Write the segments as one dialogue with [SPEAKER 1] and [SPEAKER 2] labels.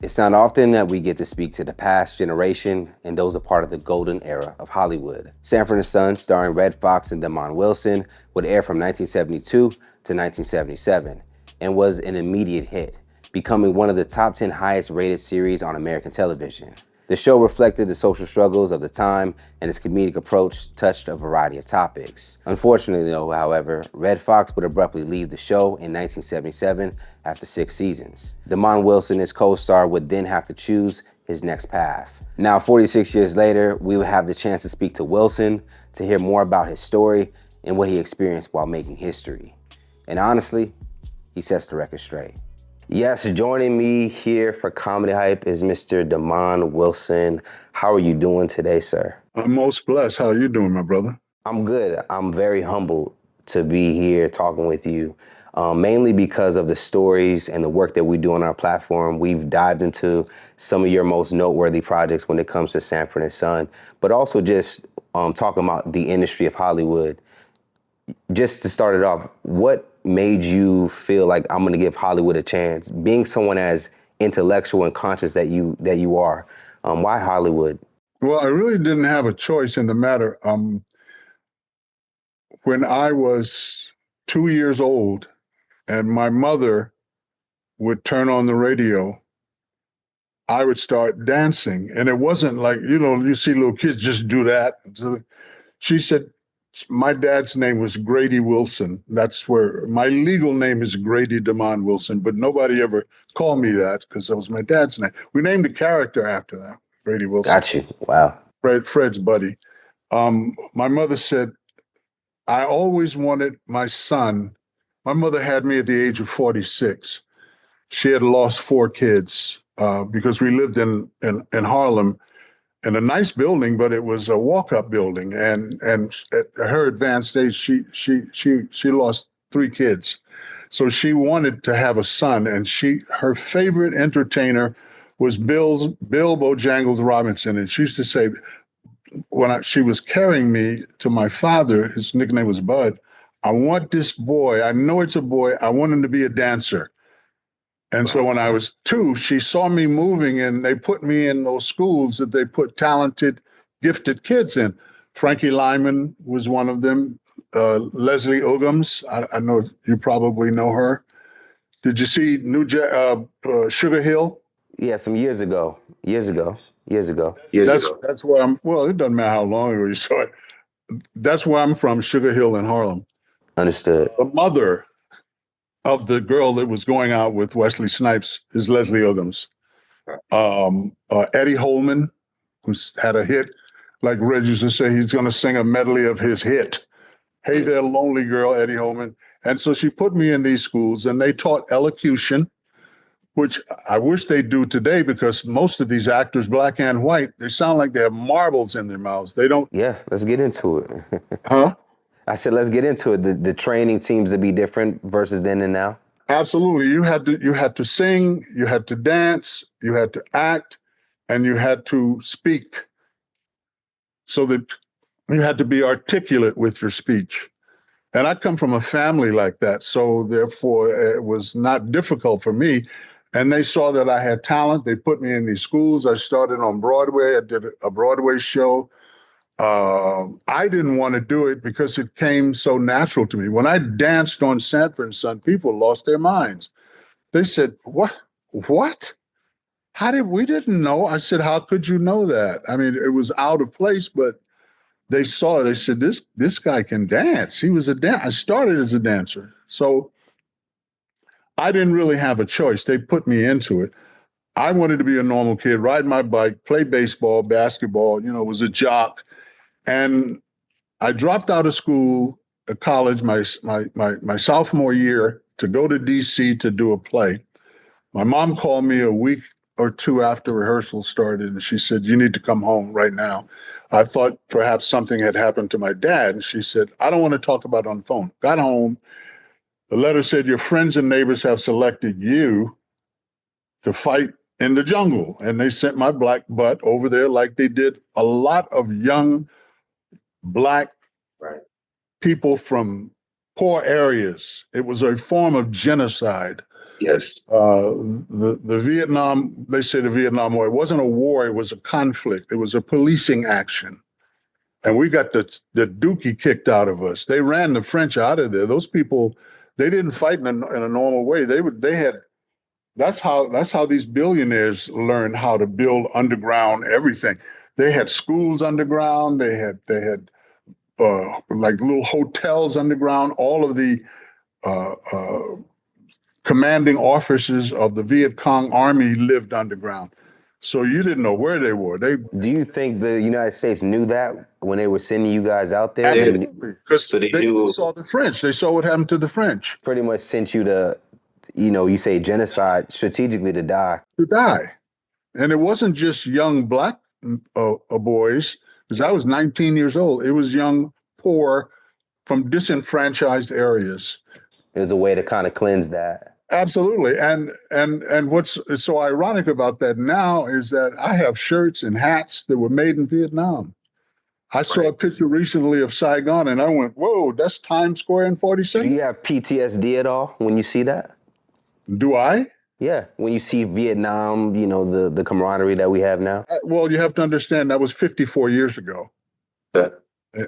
[SPEAKER 1] It's not often that we get to speak to the past generation, and those are part of the golden era of Hollywood. Sanford and Son, starring Red Foxx and Damon Wilson, would air from 1972 to 1977 and was an immediate hit, becoming one of the top 10 highest rated series on American television. The show reflected the social struggles of the time, and its comedic approach touched a variety of topics. Unfortunately, though, however, Red Fox would abruptly leave the show in 1977 after 6 seasons. Damon Wilson, his co-star, would then have to choose his next path. Now, 46 years later, we will have the chance to speak to Wilson to hear more about his story and what he experienced while making history. And honestly, he sets the record straight. Yes, joining me here for Comedy Hype is Mr. Damon Wilson. How are you doing today, sir?
[SPEAKER 2] I'm most blessed. How are you doing, my brother?
[SPEAKER 1] I'm good. I'm very humbled to be here talking with you, mainly because of the stories and the work that we do on our platform. We've dived into some of your most noteworthy projects when it comes to Sanford and Son, but also just talking about the industry of Hollywood. Just to start it off, what made you feel like I'm going to give Hollywood a chance? Being someone as intellectual and conscious that you are, why Hollywood?
[SPEAKER 2] Well, I really didn't have a choice in the matter. When I was 2 years old and my mother would turn on the radio, I would start dancing. And it wasn't like, you see little kids just do that. So she said, my dad's name was Grady Wilson. That's where my legal name is Grady Damon Wilson, but nobody ever called me that because that was my dad's name. We named a character after that, Grady Wilson.
[SPEAKER 1] Got you. Wow.
[SPEAKER 2] Fred's buddy. My mother said, I always wanted my son. My mother had me at the age of 46. She had lost 4 kids because we lived in Harlem in a nice building, but it was a walk-up building. And at her advanced age, she lost 3 kids. So she wanted to have a son, and her favorite entertainer was Bill Bojangles Robinson. And she used to say, when she was carrying me to my father, his nickname was Bud, I want this boy, I know it's a boy, I want him to be a dancer. And so when I was 2, she saw me moving and they put me in those schools that they put talented, gifted kids in. Frankie Lyman was one of them. Leslie Uggams, I know you probably know her. Did you see Sugar Hill?
[SPEAKER 1] Yeah, some years ago.
[SPEAKER 2] That's where well, it doesn't matter how long ago you saw it. That's where I'm from, Sugar Hill in Harlem.
[SPEAKER 1] Understood.
[SPEAKER 2] The mother of the girl that was going out with Wesley Snipes is Leslie Uggams. Eddie Holman, who's had a hit, like Red used to say, he's going to sing a medley of his hit. Hey there, lonely girl, Eddie Holman. And so she put me in these schools, and they taught elocution, which I wish they do today because most of these actors, black and white, they sound like they have marbles in their mouths. They don't.
[SPEAKER 1] Yeah, let's get into it.
[SPEAKER 2] Huh?
[SPEAKER 1] I said, let's get into it. The training seems to be different versus then and now.
[SPEAKER 2] Absolutely. You had to sing, you had to dance, you had to act, and you had to speak so that you had to be articulate with your speech. And I come from a family like that. So therefore, it was not difficult for me. And they saw that I had talent. They put me in these schools. I started on Broadway. I did a Broadway show. I didn't want to do it because it came so natural to me. When I danced on Sanford and Son, people lost their minds. They said, "What? What? We didn't know." I said, "How could you know that?" I mean, it was out of place, but they saw it. They said, "This guy can dance." He was a dancer. I started as a dancer, so I didn't really have a choice. They put me into it. I wanted to be a normal kid, ride my bike, play baseball, basketball. Was a jock. And I dropped out of school, college, my sophomore year to go to D.C. to do a play. My mom called me a week or 2 after rehearsal started, and she said, "You need to come home right now." I thought perhaps something had happened to my dad, and she said, "I don't want to talk about it on the phone." Got home. The letter said, "Your friends and neighbors have selected you to fight in the jungle." And they sent my black butt over there like they did a lot of young black people from poor areas. It was a form of genocide.
[SPEAKER 1] Yes.
[SPEAKER 2] The Vietnam, they say the Vietnam War, it wasn't a war, it was a conflict. It was a policing action. And we got the dookie kicked out of us. They ran the French out of there. Those people, they didn't fight in a normal way. They had, that's how these billionaires learned how to build underground everything. They had schools underground. They had like little hotels underground. All of the uh, uh, commanding officers of the Viet Cong army lived underground. So you didn't know where they were. They
[SPEAKER 1] Do you think the United States knew that when they were sending you guys out there?
[SPEAKER 2] absolutely, because
[SPEAKER 1] So they
[SPEAKER 2] they
[SPEAKER 1] knew
[SPEAKER 2] saw the French. They saw what happened to the French
[SPEAKER 1] pretty much sent you to, you say genocide strategically to die.
[SPEAKER 2] to die. And it wasn't just young black boys, because I was 19 years old. It was young, poor, from disenfranchised areas.
[SPEAKER 1] It was a way to kind of cleanse that.
[SPEAKER 2] Absolutely. And what's so ironic about that now is that I have shirts and hats that were made in Vietnam. I saw a picture recently of Saigon and I went, whoa, that's Times Square in
[SPEAKER 1] Do
[SPEAKER 2] 42nd?
[SPEAKER 1] you have PTSD at all when you see that?
[SPEAKER 2] Do I?
[SPEAKER 1] Yeah, when you see Vietnam, the camaraderie that we have now.
[SPEAKER 2] Well, you have to understand that was 54 years ago.
[SPEAKER 1] Yeah.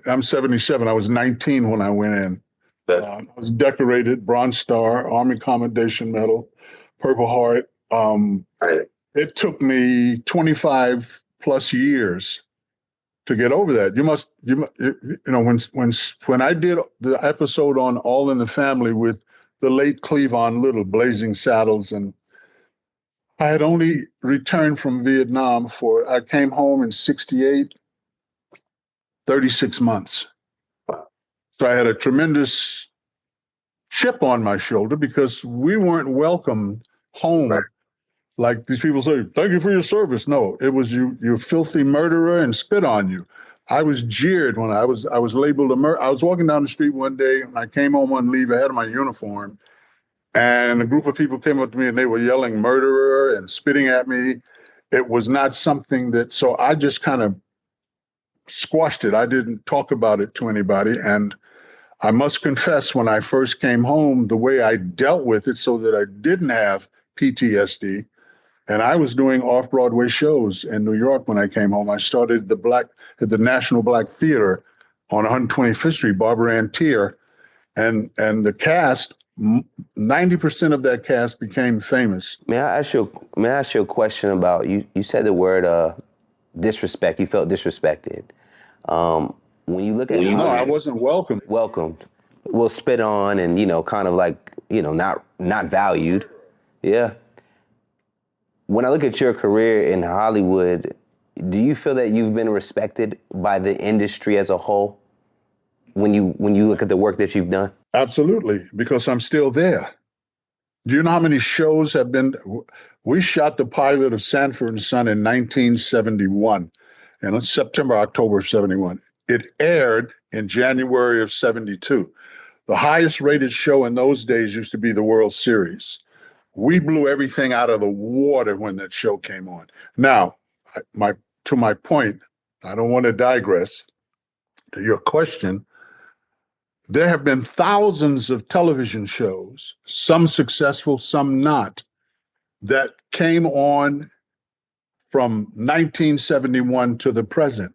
[SPEAKER 2] I'm 77. I was 19 when I went in. I was decorated, Bronze Star, Army Commendation Medal, Purple Heart.
[SPEAKER 1] Right.
[SPEAKER 2] It took me 25 plus years to get over that. When I did the episode on All in the Family with the late Cleavon Little, Blazing Saddles, and I had only returned from Vietnam I came home in 68, 36 months. So I had a tremendous chip on my shoulder because we weren't welcomed home. Right. Like these people say, thank you for your service. No, it was you filthy murderer, and spit on you. I was jeered when I was labeled a murderer. I was walking down the street one day and I came home on leave. I had my uniform and a group of people came up to me and they were yelling murderer and spitting at me. It was not something so I just kind of squashed it. I didn't talk about it to anybody. And I must confess, when I first came home, the way I dealt with it so that I didn't have PTSD, and I was doing off-Broadway shows in New York when I came home. I started at the National Black Theater on 125th Street, Barbara Ann Tier, and the cast, 90% of that cast became famous.
[SPEAKER 1] May I ask you a question about you? You said the word disrespect. You felt disrespected. When you look at
[SPEAKER 2] no, I wasn't welcomed.
[SPEAKER 1] Welcomed, well, spit on, and kind of like not valued. Yeah. When I look at your career in Hollywood, do you feel that you've been respected by the industry as a whole? When you look at the work that you've done?
[SPEAKER 2] Absolutely, because I'm still there. Do you know how many shows have been? We shot the pilot of Sanford and Son in 1971, and it's September, October of 71. It aired in January of 72. The highest rated show in those days used to be the World Series. We blew everything out of the water when that show came on. Now, to my point, I don't want to digress. To your question, there have been thousands of television shows, some successful, some not, that came on from 1971 to the present.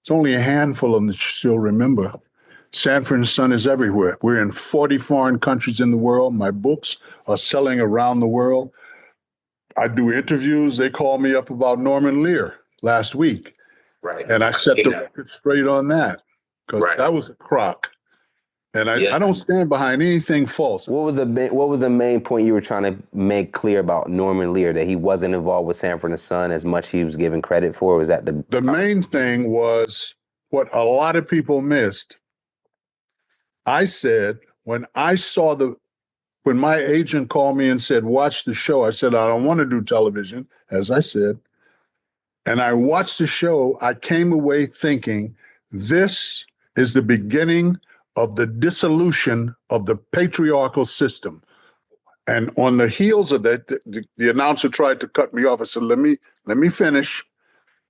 [SPEAKER 2] It's only a handful of them that you still remember. Sanford and Son is everywhere. We're in 40 foreign countries in the world. My books are selling around the world. I do interviews. They called me up about Norman Lear last week.
[SPEAKER 1] Right.
[SPEAKER 2] And I set the record straight on that because that was a crock. And I don't stand behind anything false.
[SPEAKER 1] What was the main point you were trying to make clear about Norman Lear, that he wasn't involved with Sanford and Son as much as he was given credit for? Was that
[SPEAKER 2] the main thing was what a lot of people missed. I said, when my agent called me and said, watch the show, I said, I don't want to do television, as I said. And I watched the show. I came away thinking, this is the beginning of the dissolution of the patriarchal system. And on the heels of that, the announcer tried to cut me off. I said, let me finish.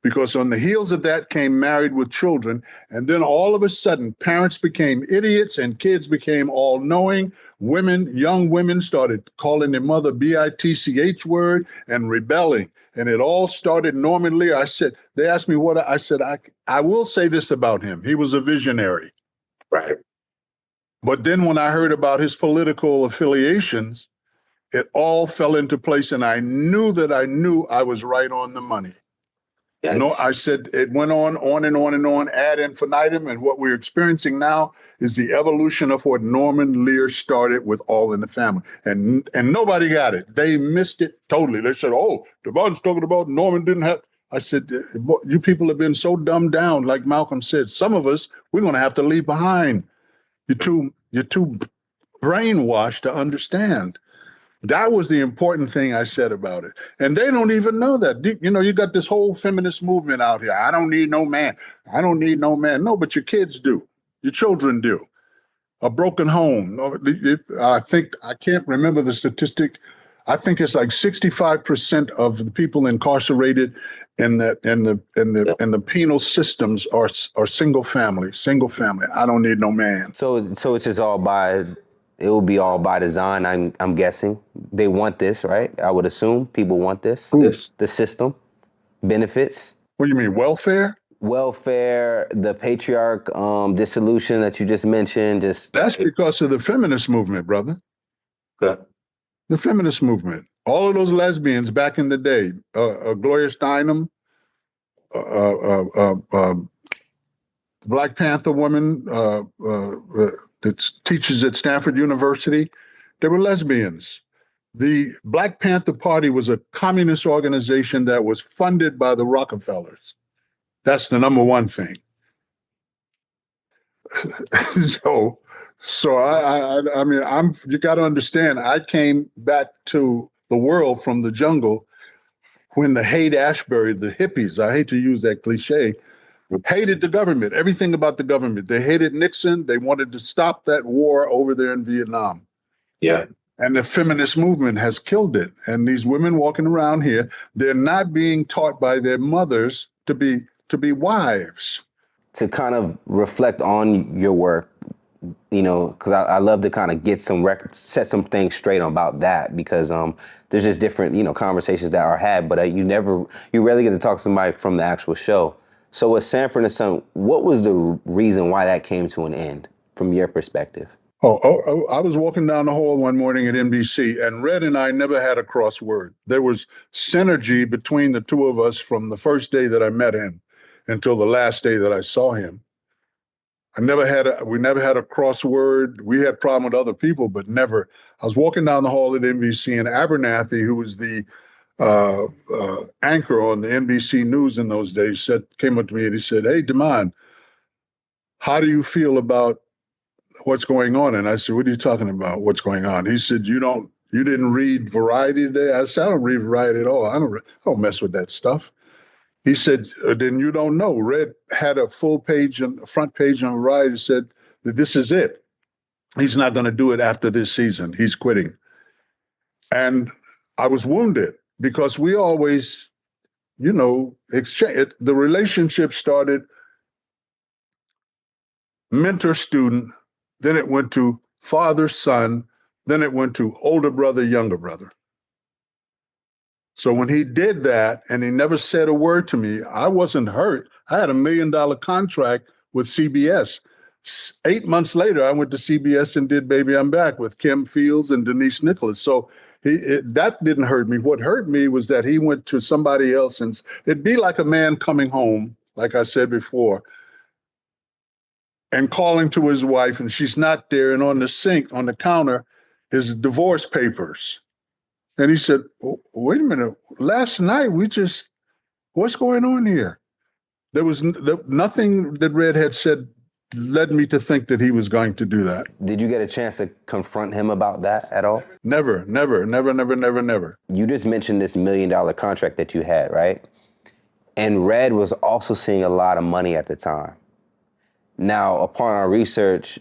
[SPEAKER 2] because on the heels of that came Married with Children. And then all of a sudden, parents became idiots and kids became all knowing. Young women started calling their mother bitch word and rebelling. And it all started. Norman Lear. They asked me what I said. I will say this about him. He was a visionary.
[SPEAKER 1] Right.
[SPEAKER 2] But then when I heard about his political affiliations, it all fell into place. And I knew I was right on the money. No, I said it went on and on and on, ad infinitum. And what we're experiencing now is the evolution of what Norman Lear started with All in the Family. And nobody got it. They missed it totally. They said, oh, Devon's talking about Norman didn't have. I said, you people have been so dumbed down, like Malcolm said. Some of us, we're going to have to leave behind. You're too brainwashed to understand. That was the important thing I said about it. And they don't even know that. You got this whole feminist movement out here. I don't need no man. I don't need no man. No, but your kids do. Your children do. A broken home. I can't remember the statistic. I think it's like 65% of the people incarcerated in the penal systems are single family. Single family. I don't need no man.
[SPEAKER 1] So it's just it will be all by design. I'm guessing they want this, right? I would assume people want this. The system, benefits,
[SPEAKER 2] What do you mean, welfare?
[SPEAKER 1] welfare, the patriarch dissolution that you just mentioned.
[SPEAKER 2] That's because of the feminist movement, brother.
[SPEAKER 1] Okay.
[SPEAKER 2] The feminist movement. All of those lesbians back in the day, Gloria Steinem, Black Panther woman that teaches at Stanford University, they were lesbians. The Black Panther Party was a communist organization that was funded by the Rockefellers. That's the number one thing. So I mean, you got to understand, I came back to the world from the jungle when the Haight-Ashbury, the hippies, I hate to use that cliche, hated the government, everything about the government. They hated Nixon. They wanted to stop that war over there in Vietnam.
[SPEAKER 1] Yeah.
[SPEAKER 2] And the feminist movement has killed it. And these women walking around here, they're not being taught by their mothers to be wives.
[SPEAKER 1] To kind of reflect on your work, because I love to kind of get some set some things straight about that, because there's just different, conversations that are had, but you rarely get to talk to somebody from the actual show. So with Sanford and Son, what was the reason why that came to an end from your perspective?
[SPEAKER 2] I was walking down the hall one morning at NBC, and Red and I never had a crossword. There was synergy between the two of us from the first day that I met him until the last day that I saw him. We never had a crossword. We had problem with other people, but never. I was walking down the hall at NBC, and Abernathy, who was the anchor on the NBC News in those days, came up to me and he said, "Hey, Damon, how do you feel about what's going on?" And I said, "What are you talking about? What's going on?" He said, "You didn't read Variety today?" I said, "I don't read Variety at all. I don't mess with that stuff." He said, "Then you don't know. Red had a front page on Variety, said that this is it. He's not going to do it after this season. He's quitting." And I was wounded because we always, exchange. The relationship started mentor-student, then it went to father-son, then it went to older brother, younger brother. So when he did that and he never said a word to me, I wasn't hurt. I had $1 million contract with CBS. 8 months later, I went to CBS and did Baby I'm Back with Kim Fields and Denise Nicholas. So that didn't hurt me. What hurt me was that he went to somebody else, and it'd be like a man coming home, like I said before, and calling to his wife, and she's not there, and on the sink, on the counter, is divorce papers. And he said, "Wait a minute, last night what's going on here?" There was nothing that Red had said led me to think that he was going to do that.
[SPEAKER 1] Did you get a chance to confront him about that at all?
[SPEAKER 2] Never.
[SPEAKER 1] You just mentioned this $1 million contract that you had, right? And Red was also seeing a lot of money at the time. Now, upon our research,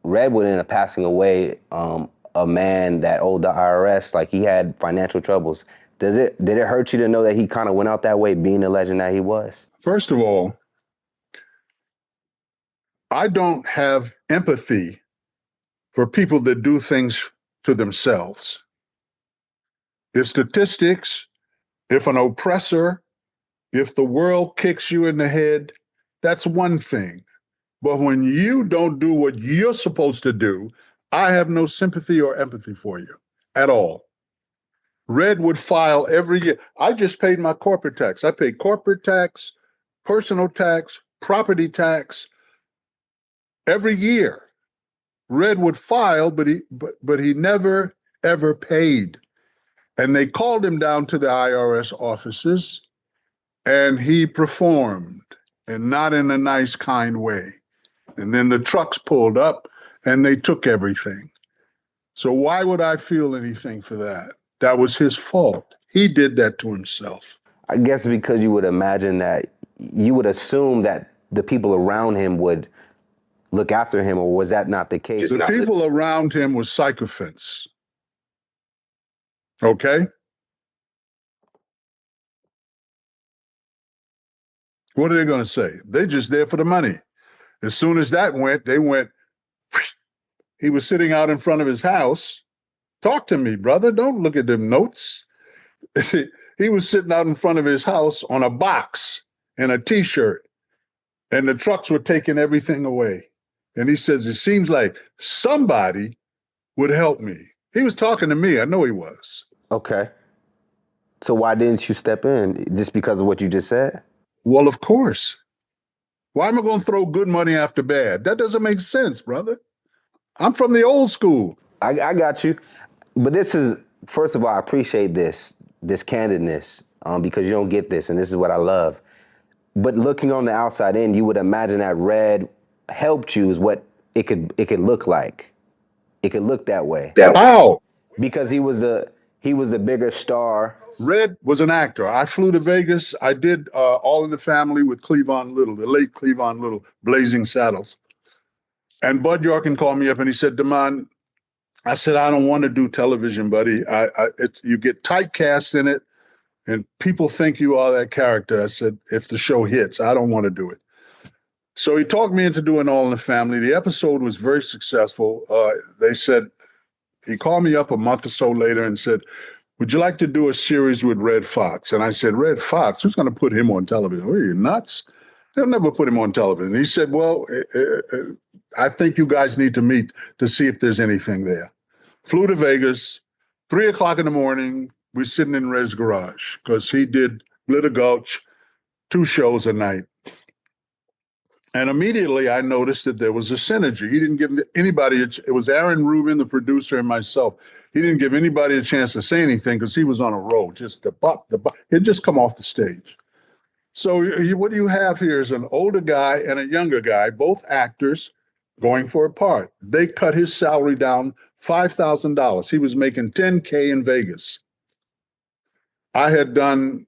[SPEAKER 1] Red would end up passing away, a man that owed the IRS, like he had financial troubles, Did it hurt you to know that he kind of went out that way, being the legend that he was?
[SPEAKER 2] First of all, I don't have empathy for people that do things to themselves. If statistics, if an oppressor, if the world kicks you in the head, that's one thing. But when you don't do what you're supposed to do, I have no sympathy or empathy for you at all. Red would file every year. I just paid my corporate tax. I paid corporate tax, personal tax, property tax every year. Red would file, but he never ever paid. And they called him down to the IRS offices, and he performed, and not in a nice, kind way. And then the trucks pulled up, and they took everything. So why would I feel anything for that? That was his fault. He did that to himself.
[SPEAKER 1] I guess because you would imagine that, you would assume that the people around him would look after him, or was that not the case?
[SPEAKER 2] The people around him were sycophants. Okay? What are they going to say? They're just there for the money. As soon as that went, they went. He was sitting out in front of his house. Talk to me, brother. Don't look at them notes. He was sitting out in front of his house on a box and a T-shirt, and the trucks were taking everything away. And he says, it seems like somebody would help me. He was talking to me. I know he was.
[SPEAKER 1] Okay. So why didn't you step in? Just because of what you just said?
[SPEAKER 2] Well, of course. Why am I going to throw good money after bad? That doesn't make sense, brother. I'm from the old school.
[SPEAKER 1] I got you. But this is, first of all, I appreciate this candidness, because you don't get this, and this is what I love. But looking on the outside in, you would imagine that Red helped you is what it could look like. It could look that way.
[SPEAKER 2] How?
[SPEAKER 1] Because he was a bigger star.
[SPEAKER 2] Red was an actor. I flew to Vegas. I did All in the Family with Cleavon Little, the late Cleavon Little, Blazing Saddles. And Bud Yorkin called me up and he said, Damon, I said, I don't want to do television, buddy. You get typecast in it and people think you are that character. I said, if the show hits, I don't want to do it. So he talked me into doing All in the Family. The episode was very successful. They said, he called me up a month or so later and said, would you like to do a series with Red Foxx? And I said, Red Foxx, who's going to put him on television? Are you nuts? They'll never put him on television. He said, well, I think you guys need to meet to see if there's anything there. Flew to Vegas, 3:00 in the morning. We're sitting in Red's garage because he did Glitter Gulch, 2 shows a night. And immediately I noticed that there was a synergy. He didn't give anybody, it was Aaron Rubin, the producer, and myself. He didn't give anybody a chance to say anything because he was on a roll, just the bop. He'd just come off the stage. So what you have here is an older guy and a younger guy, both actors, going for a part. They cut his salary down $5,000. He was making $10K in Vegas. I had done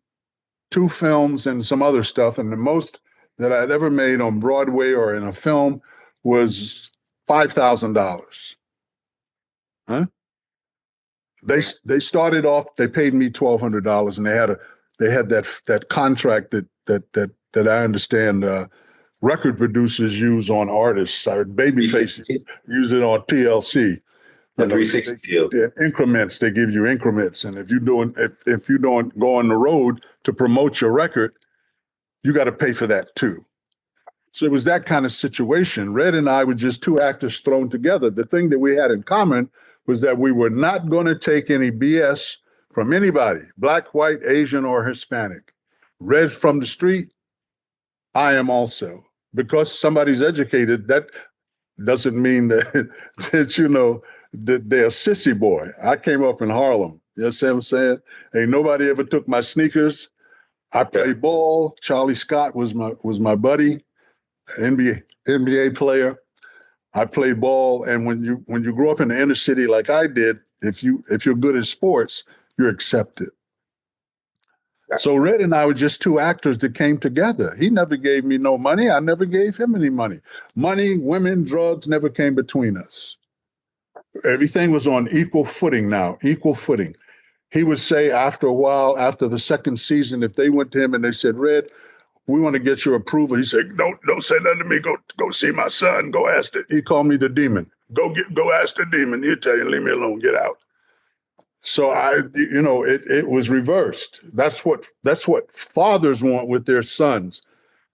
[SPEAKER 2] 2 films and some other stuff, and the most that I'd ever made on Broadway or in a film was $5,000. Huh? They started off. They paid me $1,200, and they had that contract that I understand record producers use on artists. Babyface use it on TLC.
[SPEAKER 1] The 360 deal.
[SPEAKER 2] Increments. They give you increments, and if you don't go on the road to promote your record, you got to pay for that too. So it was that kind of situation. Red and I were just 2 actors thrown together. The thing that we had in common was that we were not going to take any BS from anybody, black, white, Asian, or Hispanic. Red from the street, I am also. Because somebody's educated, that doesn't mean that, that they're a sissy boy. I came up in Harlem. You know what I'm saying? Ain't nobody ever took my sneakers. I played ball. Charlie Scott was my buddy, NBA player. I played ball, and when you grow up in the inner city like I did, if you're good at sports, you're accepted. So Red and I were just 2 actors that came together. He never gave me no money. I never gave him any money. Money, women, drugs never came between us. Everything was on equal footing now, equal footing. he would say after a while, after the second season, if they went to him and they said, Red, we want to get your approval. He said, don't say nothing to me. Go see my son. Go ask it. He called me the demon. Go ask the demon. He'll tell you, leave me alone, get out. So it was reversed. That's what fathers want with their sons.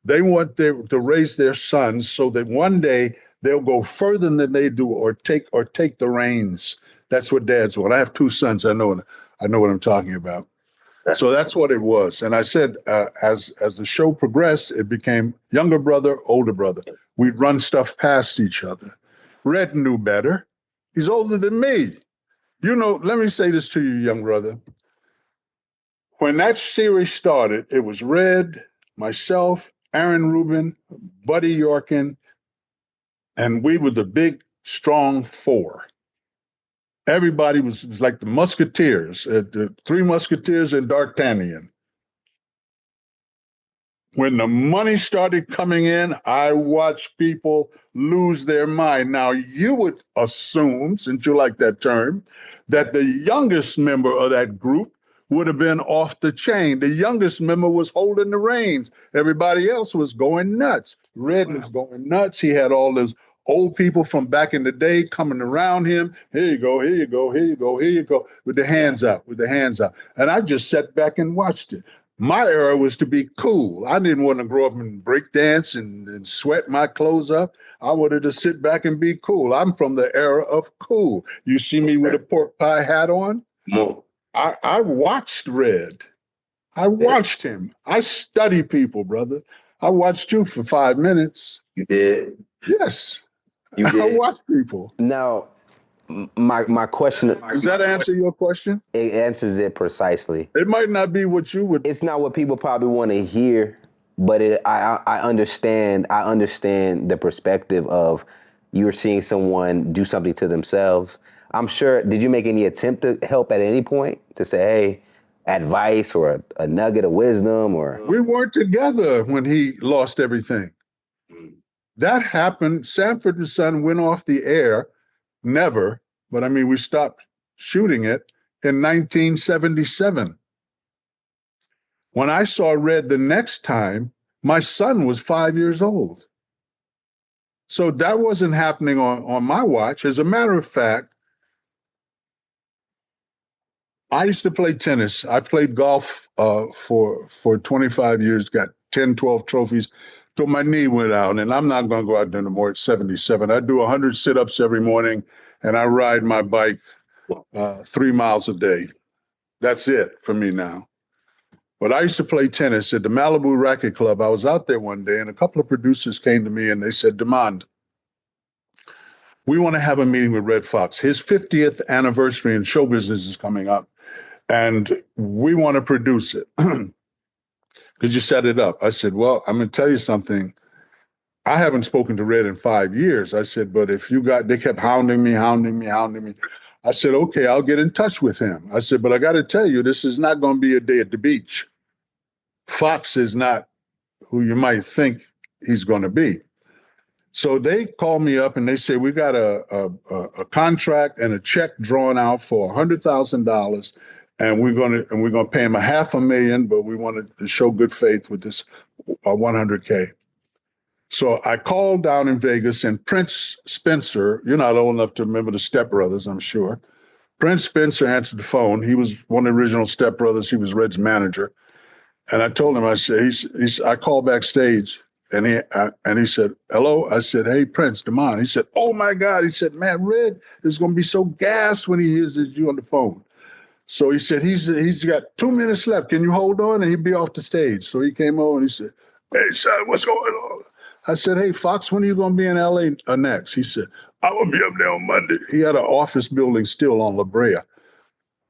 [SPEAKER 2] They want to raise their sons so that one day they'll go further than they do, or take the reins. That's what dads want. I have two sons. I know what I'm talking about. So that's what it was. And I said, as the show progressed, it became younger brother, older brother. We'd run stuff past each other. Red knew better. He's older than me. Let me say this to you, young brother. When that series started, it was Red, myself, Aaron Rubin, Buddy Yorkin, and we were the big, strong four. Everybody was like the Musketeers, the Three Musketeers and D'Artagnan. When the money started coming in, I watched people lose their mind. Now, you would assume, since you like that term, that the youngest member of that group would have been off the chain. The youngest member was holding the reins. Everybody else was going nuts. Red was going nuts. He had all those old people from back in the day coming around him. Here you go, here you go, here you go, here you go, with the hands out, And I just sat back and watched it. My era was to be cool. I didn't want to grow up and break dance and sweat my clothes up. I wanted to sit back and be cool. I'm from the era of cool. You see me with a pork pie hat on? I watched Red. I watched him. I study people, brother. I watched you for 5 minutes.
[SPEAKER 1] You did?
[SPEAKER 2] Yes.
[SPEAKER 1] You did?
[SPEAKER 2] I watched people.
[SPEAKER 1] Now, my question...
[SPEAKER 2] Does that answer your question?
[SPEAKER 1] It answers it precisely.
[SPEAKER 2] It might not be what you would...
[SPEAKER 1] It's not what people probably want to hear, but I understand the perspective of you're seeing someone do something to themselves. I'm sure, did you make any attempt to help at any point to say, hey, advice or a nugget of wisdom? Or
[SPEAKER 2] we weren't together when he lost everything. That happened. Sanford and Son went off the air, never, but I mean, we stopped shooting it in 1977. When I saw Red the next time, my son was 5 years old. So that wasn't happening on my watch. As a matter of fact, I used to play tennis. I played golf for 25 years, got 10, 12 trophies till my knee went out. And I'm not going to go out there no more at 77. I do 100 sit-ups every morning, and I ride my bike 3 miles a day. That's it for me now. But I used to play tennis at the Malibu Racket Club. I was out there one day, and a couple of producers came to me, and they said, Demand, we want to have a meeting with Red Foxx. His 50th anniversary in show business is coming up, and we want to produce it. Could you set it up? I said, well, I'm going to tell you something. I haven't spoken to Red in 5 years. I said, but they kept hounding me. I said, okay, I'll get in touch with him. I said, but I got to tell you, this is not going to be a day at the beach. Foxx is not who you might think he's going to be. So they called me up and they said, we got a contract and a check drawn out for $100,000. And we're gonna pay him $500,000, but we wanted to show good faith with this $100K. So I called down in Vegas, and Prince Spencer, you're not old enough to remember the Step Brothers, I'm sure. Prince Spencer answered the phone. He was one of the original Step Brothers. He was Red's manager. And I told him, I said, I called backstage, and he said, hello. I said, hey, Prince, Damon. He said, oh my God. He said, man, Red is gonna be so gassed when he hears you on the phone. So he said, he's got 2 minutes left. Can you hold on? And he'd be off the stage. So he came over and he said, hey, son, what's going on? I said, hey, Foxx, when are you going to be in L.A. Next? He said, I'm going to be up there on Monday. He had an office building still on La Brea.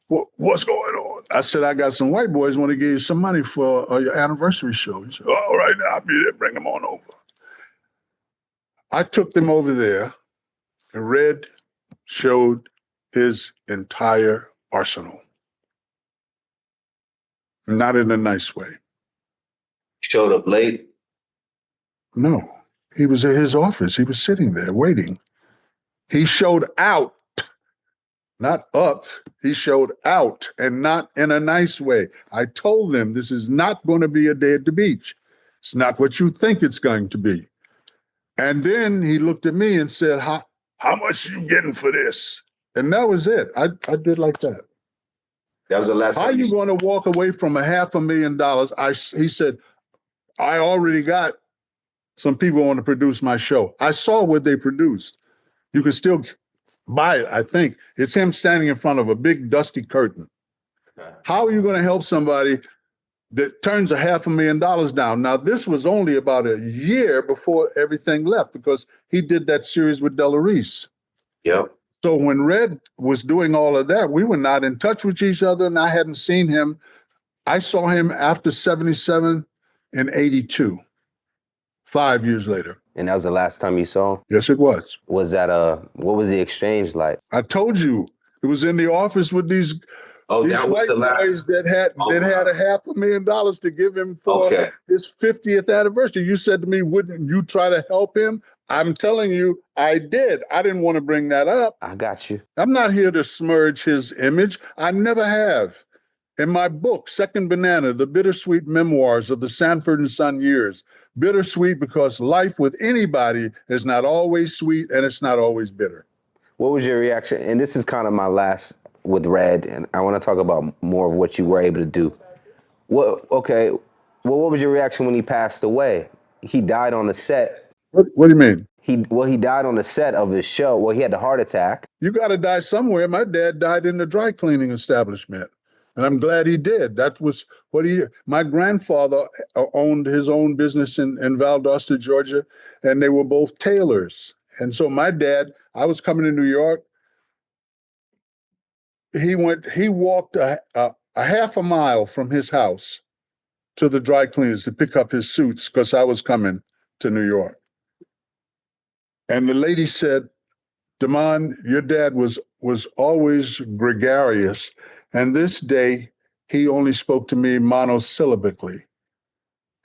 [SPEAKER 2] What's going on? I said, I got some white boys want to give you some money for your anniversary show. He said, all right, now I'll be there. Bring them on over. I took them over there, and Red showed his entire arsenal. Not in a nice way.
[SPEAKER 1] Showed up late?
[SPEAKER 2] No, he was at his office. He was sitting there waiting. He showed out. not up. He showed out, and not in a nice way. I told them this is not going to be a day at the beach. It's not what you think it's going to be. And then he looked at me and said, how much you getting for this? And that was it. I did like that.
[SPEAKER 1] That was the last
[SPEAKER 2] How
[SPEAKER 1] time
[SPEAKER 2] you going to walk away from $500,000? He said, I already got some people want to produce my show. I saw what they produced. You can still buy it, I think. It's him standing in front of a big dusty curtain. How are you going to help somebody that turns $500,000 down? Now, this was only about a year before everything left because he did that series with Della Reese.
[SPEAKER 1] Yep.
[SPEAKER 2] So when Red was doing all of that, we were not in touch with each other, and I hadn't seen him. I saw him after 77 and 82, 5 years later.
[SPEAKER 1] And that was the last time you saw him?
[SPEAKER 2] Yes, it was.
[SPEAKER 1] Was that what was the exchange like?
[SPEAKER 2] I told you it was in the office with these white boys that had $500,000 to give him for his 50th anniversary. You said to me, wouldn't you try to help him? I'm telling you, I did. I didn't want to bring that up.
[SPEAKER 1] I got you.
[SPEAKER 2] I'm not here to smudge his image. I never have. In my book, Second Banana, The Bittersweet Memoirs of the Sanford and Son Years. Bittersweet because life with anybody is not always sweet and it's not always bitter.
[SPEAKER 1] What was your reaction? And this is kind of my last with Red, and I want to talk about more of what you were able to do. What was your reaction when he passed away? He died on the set.
[SPEAKER 2] What do you mean?
[SPEAKER 1] He died on the set of his show. Well, he had the heart attack.
[SPEAKER 2] You got to die somewhere. My dad died in the dry cleaning establishment. And I'm glad he did. That was my grandfather owned his own business in Valdosta, Georgia, and they were both tailors. And so my dad, I was coming to New York. He walked a half a mile from his house to the dry cleaners to pick up his suits because I was coming to New York. And the lady said, Damon, your dad was always gregarious. And this day, he only spoke to me monosyllabically.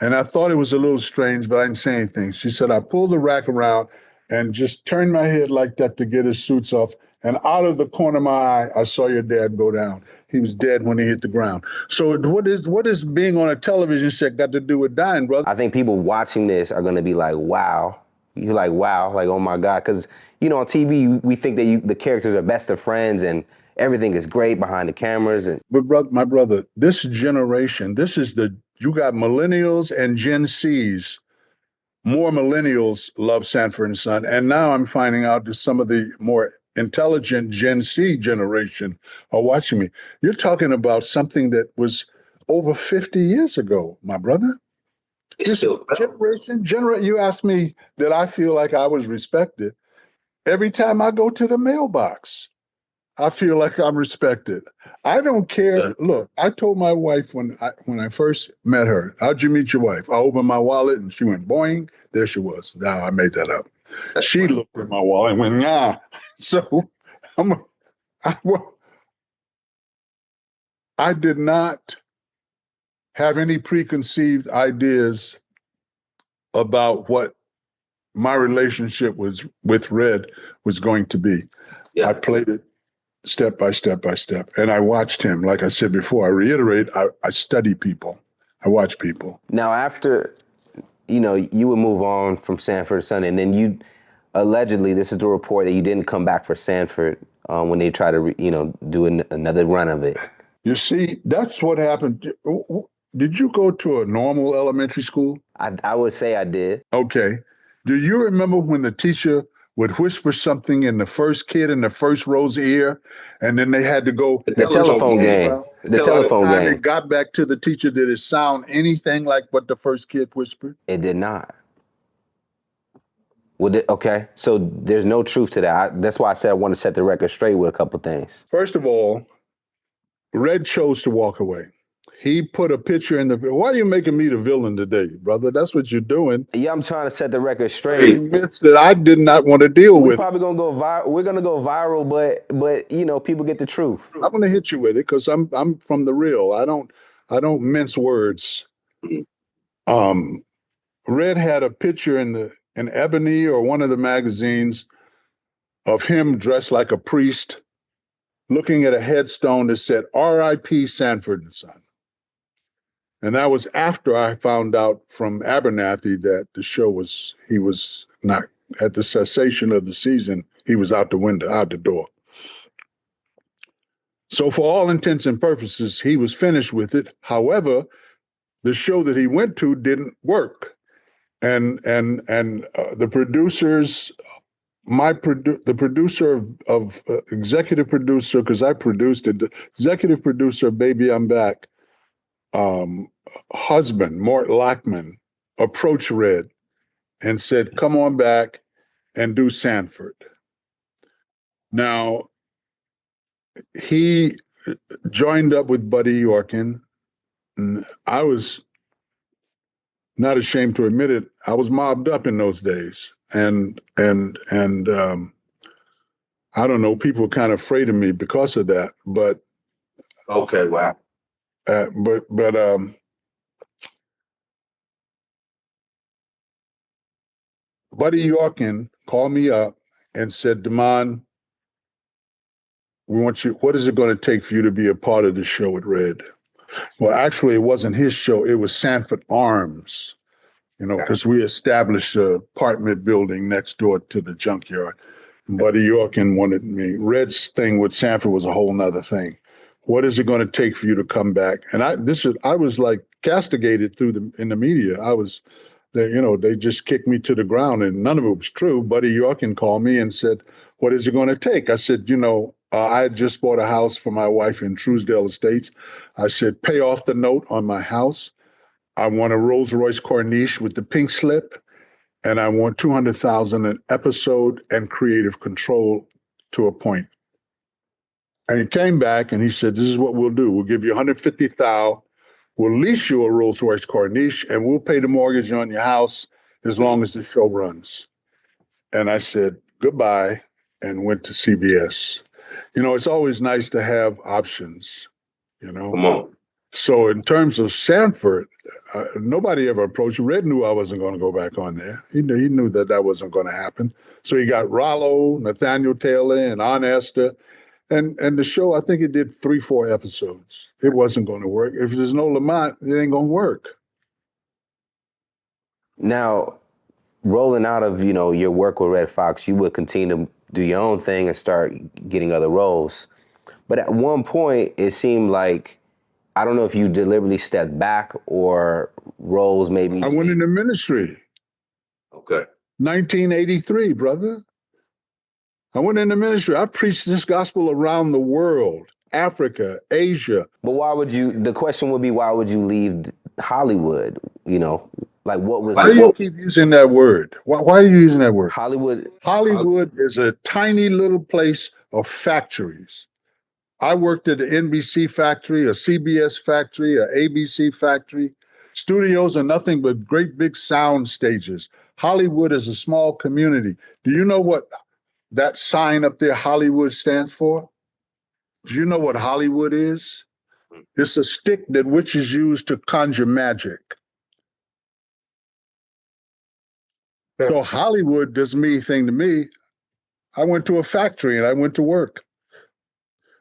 [SPEAKER 2] And I thought it was a little strange, but I didn't say anything. She said, I pulled the rack around and just turned my head like that to get his suits off. And out of the corner of my eye, I saw your dad go down. He was dead when he hit the ground. So what is being on a television set got to do with dying, brother?
[SPEAKER 1] I think people watching this are going to be like, wow. You're like, wow, like, oh my God. Because, on TV, we think that the characters are best of friends and everything is great behind the cameras.
[SPEAKER 2] But my brother, this generation, you got millennials and Gen Zs. More millennials love Sanford and Son. And now I'm finding out that some of the more intelligent Gen Z generation are watching me. You're talking about something that was over 50 years ago, my brother. This generation, you asked me that I feel like I was respected. Every time I go to the mailbox, I feel like I'm respected. I don't care. Yeah. Look, I told my wife when I first met her, how'd you meet your wife? I opened my wallet and she went boing. There she was. Now I made that up. She looked at my wallet and went, nah. So I did not have any preconceived ideas about what my relationship with Red was going to be. Yeah. I played it step by step by step. And I watched him. Like I said before, I reiterate, I study people. I watch people.
[SPEAKER 1] Now, after, you would move on from Sanford and Son, and then you, allegedly, this is the report that you didn't come back for Sanford when they try to, do another run of it.
[SPEAKER 2] You see, that's what happened. Did you go to a normal elementary school?
[SPEAKER 1] I would say I did.
[SPEAKER 2] Okay. Do you remember when the teacher would whisper something in the first kid in the first row's ear, and then they had to go
[SPEAKER 1] the telephone game. The telephone game.
[SPEAKER 2] It got back to the teacher. Did it sound anything like what the first kid whispered?
[SPEAKER 1] It did not. Okay, so there's no truth to that. That's why I said I want to set the record straight with a couple things.
[SPEAKER 2] First of all, Red chose to walk away. He put a picture in why are you making me the villain today, brother? That's what you're doing.
[SPEAKER 1] Yeah, I'm trying to set the record straight.
[SPEAKER 2] Admits that I did not want to deal with.
[SPEAKER 1] We're probably gonna go viral. We're gonna go viral, but people get the truth.
[SPEAKER 2] I'm gonna hit you with it because I'm from the real. I don't mince words. Red had a picture in Ebony or one of the magazines of him dressed like a priest looking at a headstone that said R.I.P. Sanford and Son. And that was after I found out from Abernathy that he was not, at the cessation of the season, he was out the window, out the door. So for all intents and purposes, he was finished with it. However, the show that he went to didn't work. And the producers, the producer of executive producer, because I produced it, the executive producer of Baby I'm Back, husband, Mort Lockman, approached Red and said, come on back and do Sanford. Now, he joined up with Buddy Yorkin. And I was not ashamed to admit it. I was mobbed up in those days. And I don't know, people were kind of afraid of me because of that. But
[SPEAKER 1] Okay, wow.
[SPEAKER 2] But Buddy Yorkin called me up and said, Damon, we want you, what is it going to take for you to be a part of the show at Red? Well, actually, it wasn't his show. It was Sanford Arms, because we established an apartment building next door to the junkyard. Buddy Yorkin wanted me. Red's thing with Sanford was a whole nother thing. What is it going to take for you to come back? And I was like castigated in the media. They just kicked me to the ground, and none of it was true. Buddy Yorkin called me and said, what is it going to take? I said, I had just bought a house for my wife in Truesdale Estates. I said, pay off the note on my house. I want a Rolls Royce Corniche with the pink slip, and I want $200,000 an episode and creative control to a point. And he came back and he said, this is what we'll do. We'll give you $150,000. We'll lease you a Rolls Royce Corniche, and we'll pay the mortgage on your house as long as the show runs. And I said goodbye and went to CBS. It's always nice to have options,
[SPEAKER 1] Come on.
[SPEAKER 2] So in terms of Sanford, nobody ever approached. Red knew I wasn't going to go back on there. He knew that wasn't going to happen. So he got Rollo, Nathaniel Taylor, and Aunt Esther. And the show, I think it did 3-4 episodes. It wasn't going to work. If there's no Lamont, it ain't going to work.
[SPEAKER 1] Now, rolling out of, your work with Red Fox, you would continue to do your own thing and start getting other roles. But at one point, it seemed like, I don't know if you deliberately stepped back or roles maybe.
[SPEAKER 2] I went into ministry.
[SPEAKER 1] Okay.
[SPEAKER 2] 1983, brother. I went into ministry. I've preached this gospel around the world, Africa, Asia.
[SPEAKER 1] But the question would be, why would you leave Hollywood? Like what was...
[SPEAKER 2] Why do you keep using that word? Why are you using that word?
[SPEAKER 1] Hollywood
[SPEAKER 2] is a tiny little place of factories. I worked at the NBC factory, a CBS factory, a ABC factory. Studios are nothing but great big sound stages. Hollywood is a small community. Do you know what that sign up there, Hollywood, stands for? Do you know what Hollywood is? It's a stick that witches use to conjure magic. So Hollywood doesn't mean anything to me. I went to a factory and I went to work.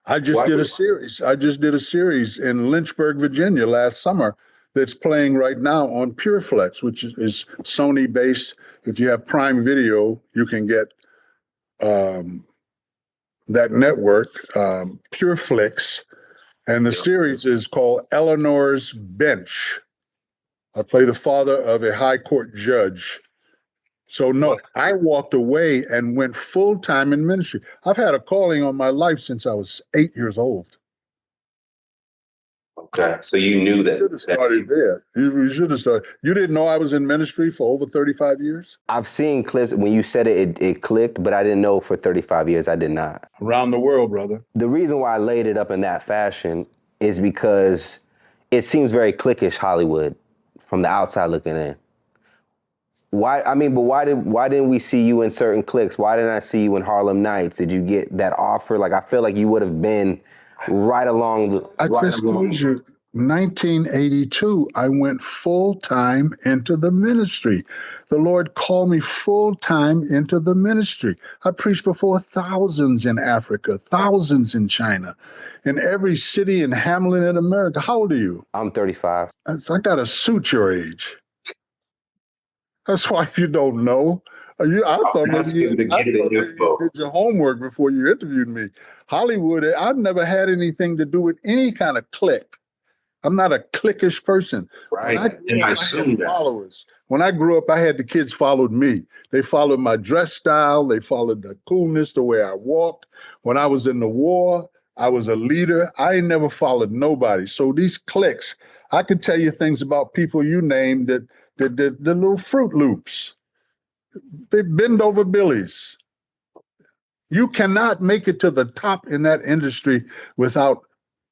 [SPEAKER 2] I just did a series in Lynchburg, Virginia last summer that's playing right now on PureFlex, which is Sony based. If you have Prime Video, you can get that network, PureFlix. And the series is called Eleanor's Bench. I play the father of a high court judge. So no, I walked away and went full-time in ministry. I've had a calling on my life since I was 8 years old.
[SPEAKER 1] Okay, so you knew that.
[SPEAKER 2] You should have started there. You should have started. You didn't know I was in ministry for over 35 years?
[SPEAKER 1] I've seen clips. When you said it clicked, but I didn't know for 35 years. I did not.
[SPEAKER 2] Around the world, brother.
[SPEAKER 1] The reason why I laid it up in that fashion is because it seems very cliquish Hollywood from the outside looking in. Why didn't we see you in certain cliques? Why didn't I see you in Harlem Nights? Did you get that offer? Like, I feel like you would have been right along.
[SPEAKER 2] I just told you, 1982, I went full time into the ministry. The Lord called me full time into the ministry. I preached before thousands in Africa, thousands in China, in every city and hamlet in America. How old are you?
[SPEAKER 1] I'm 35.
[SPEAKER 2] I got to suit your age. That's why you don't know. I thought maybe you did your homework before you interviewed me. Hollywood, I've never had anything to do with any kind of clique. I'm not a cliquish person. When I
[SPEAKER 1] Right.
[SPEAKER 2] grew up, I had followers. When I grew up, I had the kids followed me. They followed my dress style. They followed the coolness, the way I walked. When I was in the war, I was a leader. I ain't never followed nobody. So these cliques, I could tell you things about people you named that the little Fruit Loops, they bend over billies. You cannot make it to the top in that industry without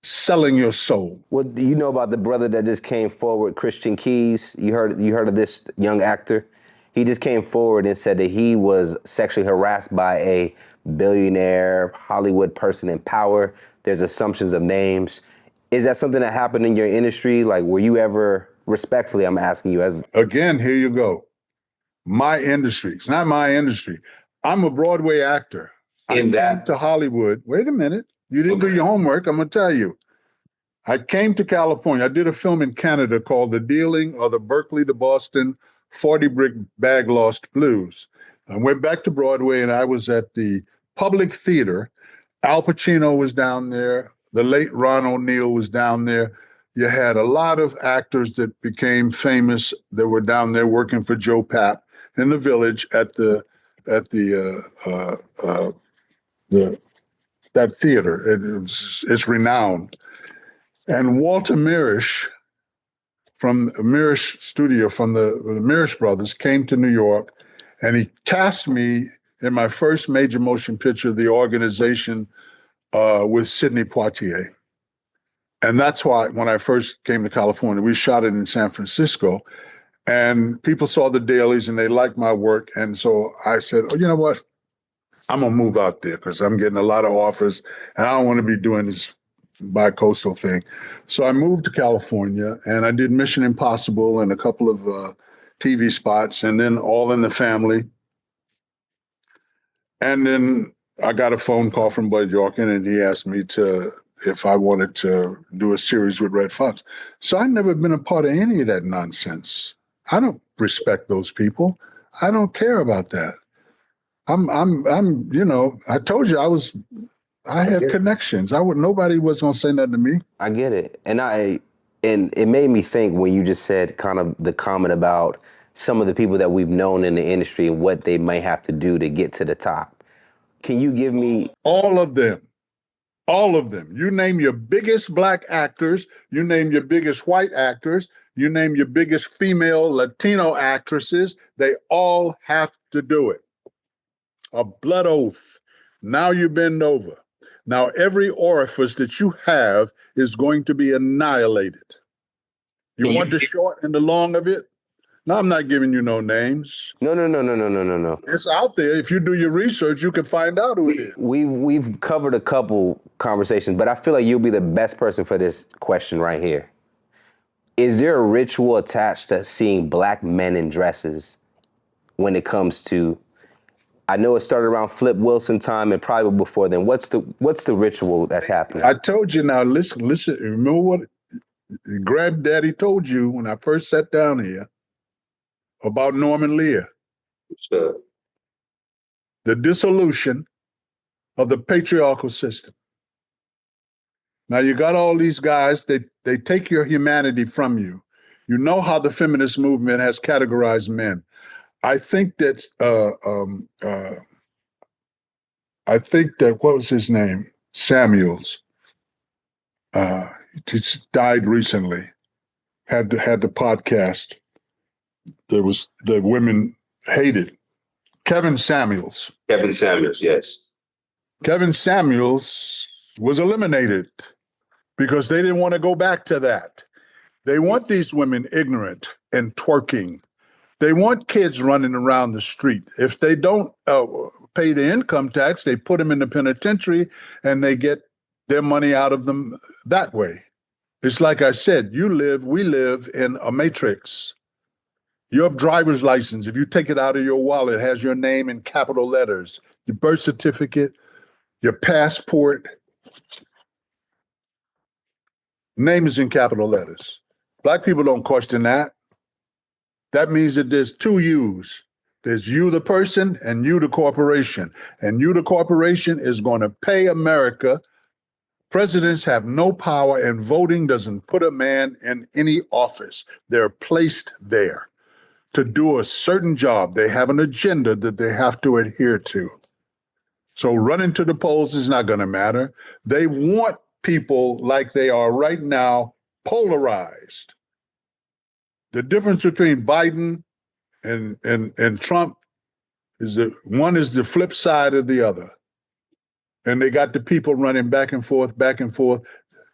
[SPEAKER 2] selling your soul.
[SPEAKER 1] What do you know about the brother that just came forward, Christian Keys? You heard of this young actor? He just came forward and said that he was sexually harassed by a billionaire Hollywood person in power. There's assumptions of names. Is that something that happened in your industry? Like, were you ever, respectfully, I'm asking you as
[SPEAKER 2] Again, here you go. My industry. It's not my industry. I'm a Broadway actor. I came to Hollywood. Wait a minute. You didn't do your homework. I'm going to tell you. I came to California. I did a film in Canada called The Dealing or the Berkeley to Boston 40 Brick Bag Lost Blues. I went back to Broadway and I was at the Public Theater. Al Pacino was down there. The late Ron O'Neal was down there. You had a lot of actors that became famous that were down there working for Joe Papp in the Village at the that theater. It's renowned. And Walter Mirisch from Mirisch Studio, from the Mirisch brothers, came to New York, and he cast me in my first major motion picture, The Organization, with Sidney Poitier. And that's why when I first came to California, we shot it in San Francisco, and people saw the dailies and they liked my work. And so I said, oh, you know what? I'm going to move out there because I'm getting a lot of offers and I don't want to be doing this bi-coastal thing. So I moved to California and I did Mission Impossible and a couple of TV spots and then All in the Family. And then I got a phone call from Bud Yorkin and he asked me if I wanted to do a series with Red Fox. So I've never been a part of any of that nonsense. I don't respect those people. I don't care about that. I told you I had connections. Nobody was gonna say nothing to me.
[SPEAKER 1] I get it. And it made me think when you just said kind of the comment about some of the people that we've known in the industry and what they might have to do to get to the top. Can you give me
[SPEAKER 2] all of them? All of them. You name your biggest black actors, you name your biggest white actors, you name your biggest female Latino actresses, they all have to do it. A blood oath. Now you bend over. Now every orifice that you have is going to be annihilated. You want the short and the long of it? No, I'm not giving you no names.
[SPEAKER 1] No.
[SPEAKER 2] It's out there. If you do your research, you can find out who it is.
[SPEAKER 1] We've covered a couple conversations, but I feel like you'll be the best person for this question right here. Is there a ritual attached to seeing black men in dresses when it comes to, I know it started around Flip Wilson time and probably before then. What's the ritual that's happening?
[SPEAKER 2] I told you now, listen, remember what Granddaddy told you when I first sat down here about Norman Lear.
[SPEAKER 1] Sure.
[SPEAKER 2] The dissolution of the patriarchal system. Now you got all these guys, they take your humanity from you. You know how the feminist movement has categorized men. I think that what was his name? Samuels. He just died recently. Had the podcast. There was the women hated. Kevin Samuels.
[SPEAKER 1] Kevin Samuels, yes.
[SPEAKER 2] Kevin Samuels was eliminated because they didn't want to go back to that. They want these women ignorant and twerking. They want kids running around the street. If they don't pay the income tax, they put them in the penitentiary and they get their money out of them that way. It's like I said, we live in a matrix. Your driver's license, if you take it out of your wallet, has your name in capital letters. Your birth certificate, your passport, name is in capital letters. Black people don't question that. That means that there's two yous. There's you, the person, and you, the corporation. And you, the corporation, is going to pay America. Presidents have no power, and voting doesn't put a man in any office. They're placed there to do a certain job. They have an agenda that they have to adhere to. So running to the polls is not going to matter. They want people like they are right now, polarized. The difference between Biden and Trump is that one is the flip side of the other. And they got the people running back and forth, back and forth.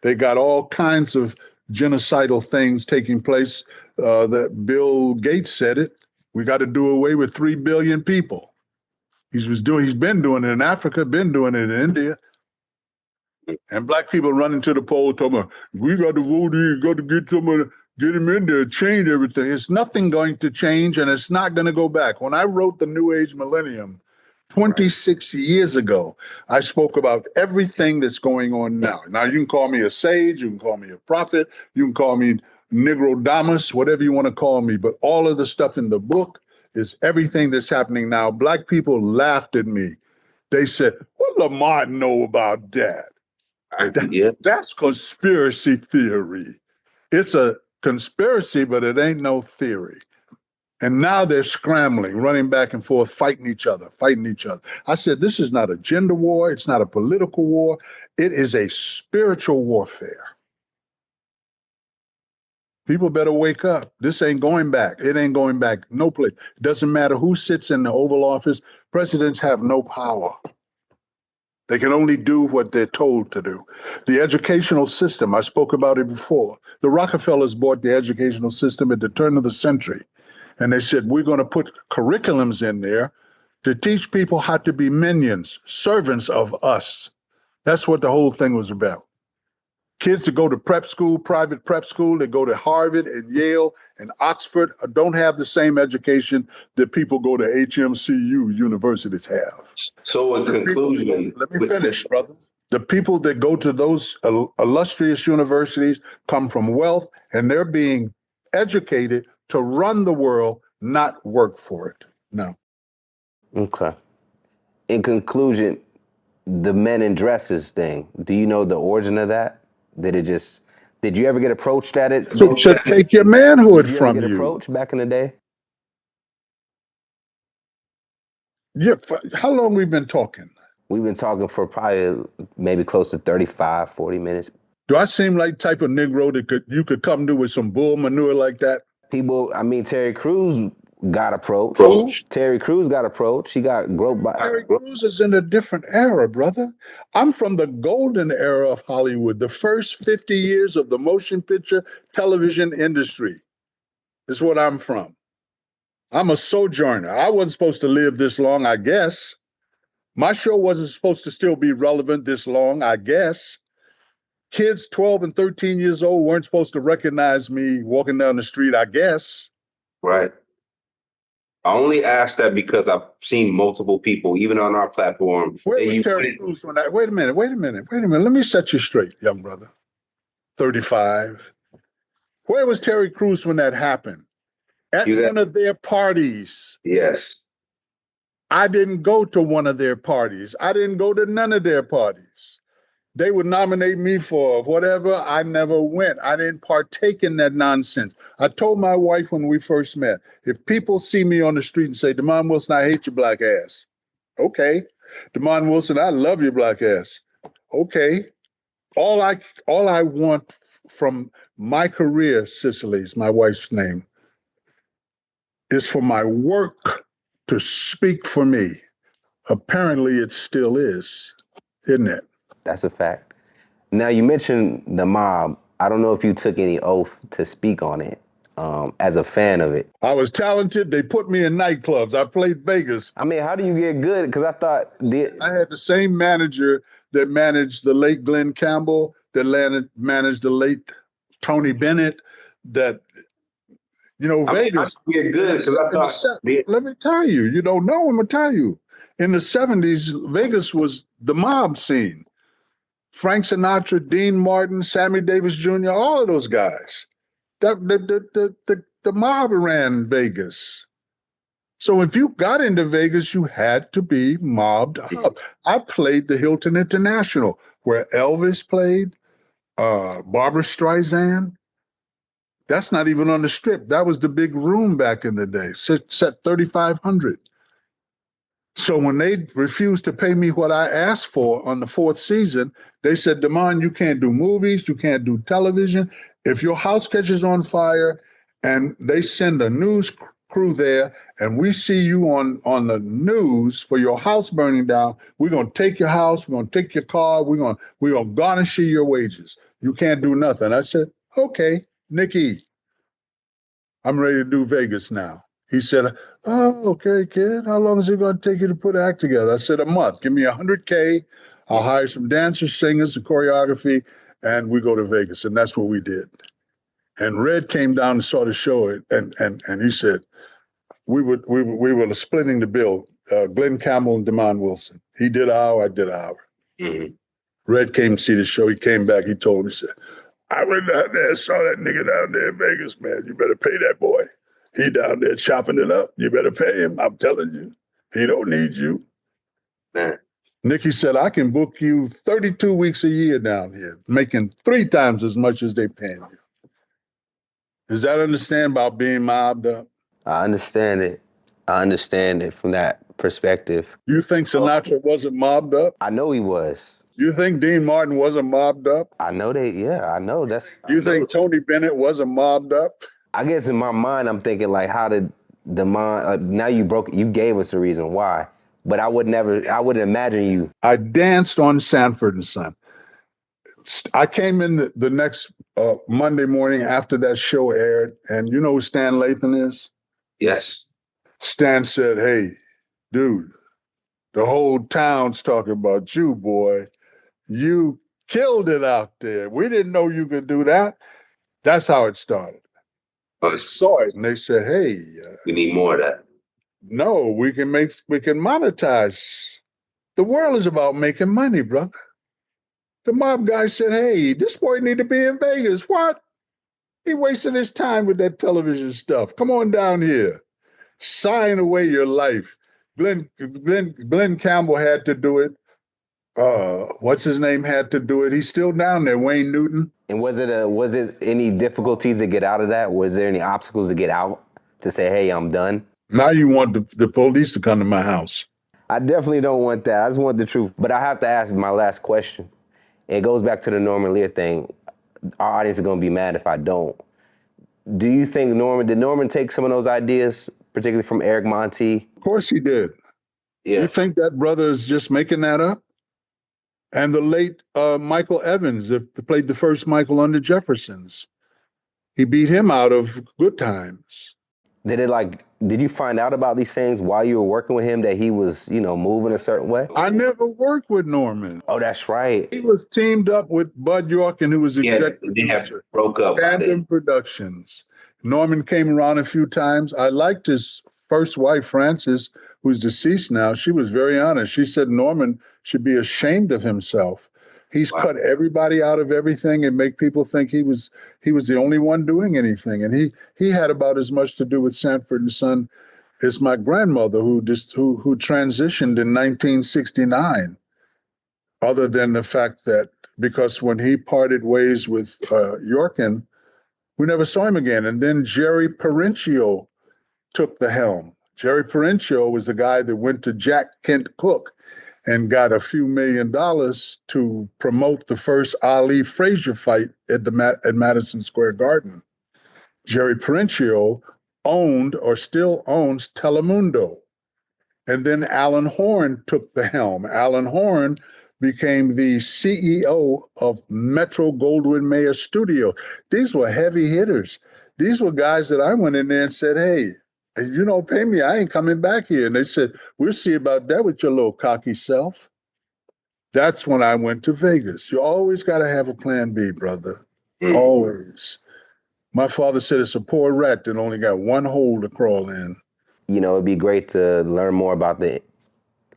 [SPEAKER 2] They got all kinds of genocidal things taking place. That Bill Gates said it. We got to do away with 3 billion people. He's been doing it in Africa, been doing it in India. And black people running to the polls talking about, we got to vote in, got to get someone, get him in there, change everything. It's nothing going to change, and it's not going to go back. When I wrote The New Age Millennium 26 years ago, I spoke about everything that's going on now. Now, you can call me a sage, you can call me a prophet, you can call me Negrodamus, whatever you want to call me, but all of the stuff in the book is everything that's happening now. Black people laughed at me. They said, what Lamont know about that? That's conspiracy theory. It's a conspiracy, but it ain't no theory. And now they're scrambling, running back and forth, fighting each other. I said, this is not a gender war. It's not a political war. It is a spiritual warfare. People better wake up. This ain't going back. It ain't going back no place. It doesn't matter who sits in the Oval Office. Presidents have no power. They can only do what they're told to do. The educational system, I spoke about it before. The Rockefellers bought the educational system at the turn of the century. And they said, we're going to put curriculums in there to teach people how to be minions, servants of us. That's what the whole thing was about. Kids that go to prep school, private prep school, they go to Harvard and Yale and Oxford, don't have the same education that people go to HMCU universities have.
[SPEAKER 1] So in conclusion,
[SPEAKER 2] Let me finish, brother. The people that go to those illustrious universities come from wealth, and they're being educated to run the world, not work for it. No.
[SPEAKER 1] Okay. In conclusion, the men in dresses thing, do you know the origin of that? Did you ever get approached at it?
[SPEAKER 2] So should take your manhood
[SPEAKER 1] Did you ever
[SPEAKER 2] from
[SPEAKER 1] get
[SPEAKER 2] you.
[SPEAKER 1] approached back in the day?
[SPEAKER 2] Yeah. How long we been talking?
[SPEAKER 1] We've been talking for probably maybe close to 35, 40 minutes.
[SPEAKER 2] Do I seem like type of Negro that you could come to with some bull manure like that?
[SPEAKER 1] Terry Crews got approached.
[SPEAKER 2] Who?
[SPEAKER 1] Terry Crews got approached. He got groped by.
[SPEAKER 2] Terry Crews is in a different era, brother. I'm from the golden era of Hollywood, the first 50 years of the motion picture television industry is what I'm from. I'm a sojourner. I wasn't supposed to live this long, I guess. My show wasn't supposed to still be relevant this long, I guess. Kids 12 and 13 years old weren't supposed to recognize me walking down the street, I guess.
[SPEAKER 1] Right. I only asked that because I've seen multiple people, even on our platform.
[SPEAKER 2] Where was Terry Crews when that? Wait a minute. Let me set you straight, young brother. 35. Where was Terry Crews when that happened? At one of their parties.
[SPEAKER 1] Yes.
[SPEAKER 2] I didn't go to one of their parties. I didn't go to none of their parties. They would nominate me for whatever. I never went. I didn't partake in that nonsense. I told my wife when we first met, if people see me on the street and say, Demond Wilson, I hate your black ass. Okay. Demond Wilson, I love your black ass. Okay. All I want from my career, Cicely's my wife's name, is for my work to speak for me. Apparently it still is, isn't it?
[SPEAKER 1] That's a fact. Now, you mentioned the mob. I don't know if you took any oath to speak on it as a fan of it.
[SPEAKER 2] I was talented. They put me in nightclubs. I played Vegas.
[SPEAKER 1] I mean, how do you get good? Because I thought
[SPEAKER 2] I had the same manager that managed the late Glenn Campbell, that managed the late Tony Bennett, that, Vegas.
[SPEAKER 1] We're good because I thought
[SPEAKER 2] Let me tell you, you don't know, I'm going to tell you. In the 70s, Vegas was the mob scene. Frank Sinatra, Dean Martin, Sammy Davis Jr., all of those guys. The mob ran Vegas. So if you got into Vegas, you had to be mobbed up. I played the Hilton International, where Elvis played, Barbara Streisand. That's not even on the Strip. That was the big room back in the day, set 3,500. So when they refused to pay me what I asked for on the fourth season, they said, Damon, you can't do movies, you can't do television. If your house catches on fire and they send a news crew there and we see you on the news for your house burning down, we're going to take your house, we're going to take your car, we're going to garnish your wages. You can't do nothing. I said, okay, Nikki, I'm ready to do Vegas now. He said, oh, okay, kid. How long is it going to take you to put an act together? I said, a month. Give me $100K. I'll hire some dancers, singers, and choreography, and we go to Vegas. And that's what we did. And Red came down and saw the show, and he said, we were splitting the bill. Glenn Campbell and Damon Wilson. He did an hour, I did an hour. Mm-hmm. Red came to see the show. He came back. He told me, he said, I went down there and saw that nigga down there in Vegas, man. You better pay that boy. He down there chopping it up. You better pay him. I'm telling you. He don't need you. Man. Nikki said, I can book you 32 weeks a year down here, making 3 times as much as they paying you. Does that understand about being mobbed up?
[SPEAKER 1] I understand it. I understand it from that perspective.
[SPEAKER 2] You think Sinatra wasn't mobbed up?
[SPEAKER 1] I know he was.
[SPEAKER 2] You think Dean Martin wasn't mobbed up?
[SPEAKER 1] I know I know.
[SPEAKER 2] You think Tony Bennett wasn't mobbed up?
[SPEAKER 1] I guess in my mind, I'm thinking like, how did the mind, now you gave us a reason why, but I wouldn't imagine you.
[SPEAKER 2] I danced on Sanford and Son. I came in the next Monday morning after that show aired, and you know who Stan Lathan is?
[SPEAKER 1] Yes.
[SPEAKER 2] Stan said, hey, dude, the whole town's talking about you, boy. You killed it out there. We didn't know you could do that. That's how it started. I saw it and they said, hey.
[SPEAKER 1] We need more of that.
[SPEAKER 2] No, we can monetize. The world is about making money, brother. The mob guy said, hey, this boy need to be in Vegas. What? He wasted his time with that television stuff. Come on down here. Sign away your life. Glenn Campbell had to do it. What's his name had to do it. He's still down there, Wayne Newton.
[SPEAKER 1] And was it any difficulties to get out of that? Was there any obstacles to get out to say, hey, I'm done?
[SPEAKER 2] Now you want the police to come to my house.
[SPEAKER 1] I definitely don't want that. I just want the truth. But I have to ask my last question. It goes back to the Norman Lear thing. Our audience is going to be mad if I don't. Do you think did Norman take some of those ideas, particularly from Eric Monti?
[SPEAKER 2] Of course he did. Yeah. You think that brother is just making that up? And the late Michael Evans, played the first Michael on the Jeffersons. He beat him out of Good Times.
[SPEAKER 1] Did you find out about these things while you were working with him, that he was, moving a certain way?
[SPEAKER 2] I never worked with Norman.
[SPEAKER 1] Oh, that's right.
[SPEAKER 2] He was teamed up with Bud Yorkin, who was executive producer.
[SPEAKER 1] Broke up.
[SPEAKER 2] Tandem Productions. Norman came around a few times. I liked his first wife, Frances, who's deceased now. She was very honest. She said Norman should be ashamed of himself. He's cut everybody out of everything and make people think he was the only one doing anything. And he had about as much to do with Sanford and Son as my grandmother, who transitioned in 1969. Other than the fact that because when he parted ways with Yorkin, we never saw him again. And then Jerry Parenchio took the helm. Jerry Parenchio was the guy that went to Jack Kent Cooke and got a few $1 million to promote the first Ali Frazier fight at Madison Square Garden. Jerry Parenchio owned or still owns Telemundo. And then Alan Horn took the helm. Alan Horn became the CEO of Metro Goldwyn Mayer Studio. These were heavy hitters. These were guys that I went in there and said, hey, if you don't pay me, I ain't coming back here. And they said, we'll see about that with your little cocky self. That's when I went to Vegas. You always got to have a plan B, brother. Always. My father said it's a poor rat that only got one hole to crawl in.
[SPEAKER 1] You know, it'd be great to learn more about I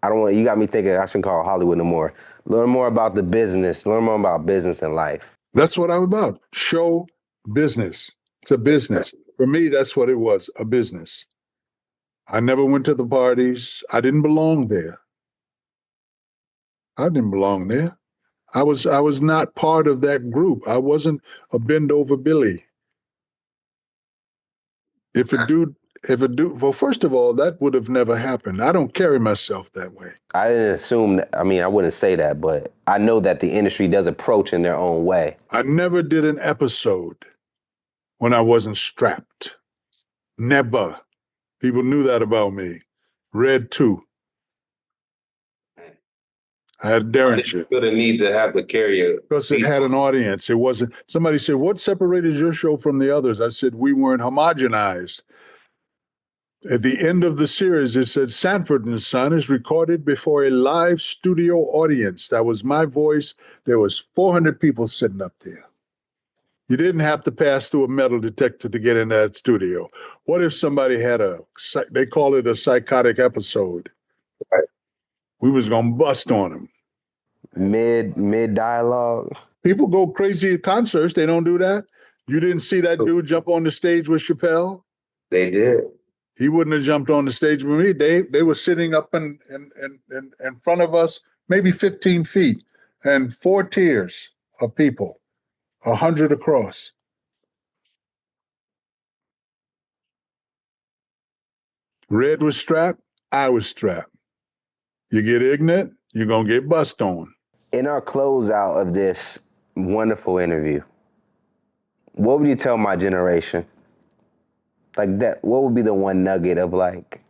[SPEAKER 1] don't want, you got me thinking I shouldn't call it Hollywood no more. Learn more about the business, learn more about business and life.
[SPEAKER 2] That's what I'm about. Show business. It's a business. For me, that's what it was, a business. I never went to the parties. I didn't belong there. I didn't belong there. I was not part of that group. I wasn't a bend over Billy. If a dude, well, first of all, that would have never happened. I don't carry myself that way.
[SPEAKER 1] I didn't assume, I mean, I wouldn't say that, but I know that the industry does approach in their own way.
[SPEAKER 2] I never did an episode when I wasn't strapped. Never. People knew that about me. Red 2. I had Derringer.
[SPEAKER 1] Feel the need to have to carry a
[SPEAKER 2] Because it had an audience. It wasn't. Somebody said, "What separated your show from the others?" I said, "We weren't homogenized." At the end of the series, it said, "Sanford and Son is recorded before a live studio audience." That was my voice. There was 400 people sitting up there. You didn't have to pass through a metal detector to get in that studio. What if somebody had they call it a psychotic episode?
[SPEAKER 1] Right.
[SPEAKER 2] We was going to bust on them.
[SPEAKER 1] Mid dialogue.
[SPEAKER 2] People go crazy at concerts. They don't do that. You didn't see that dude jump on the stage with Chappelle?
[SPEAKER 1] They did.
[SPEAKER 2] He wouldn't have jumped on the stage with me. They were sitting up in front of us, maybe 15 feet, and 4 tiers of people, 100 across. Red was strapped. I was strapped. You get ignorant, you're going to get bust on.
[SPEAKER 1] In our closeout of this wonderful interview, what would you tell my generation? Like that, what would be the one nugget of like,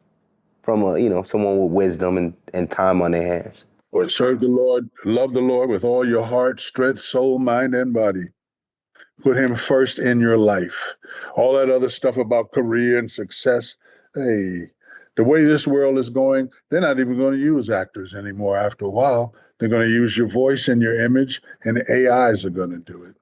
[SPEAKER 1] from someone with wisdom and time on their hands?
[SPEAKER 2] Or serve the Lord, love the Lord with all your heart, strength, soul, mind, and body. Put him first in your life. All that other stuff about career and success, hey, the way this world is going, they're not even going to use actors anymore after a while. They're going to use your voice and your image, and the AIs are going to do it.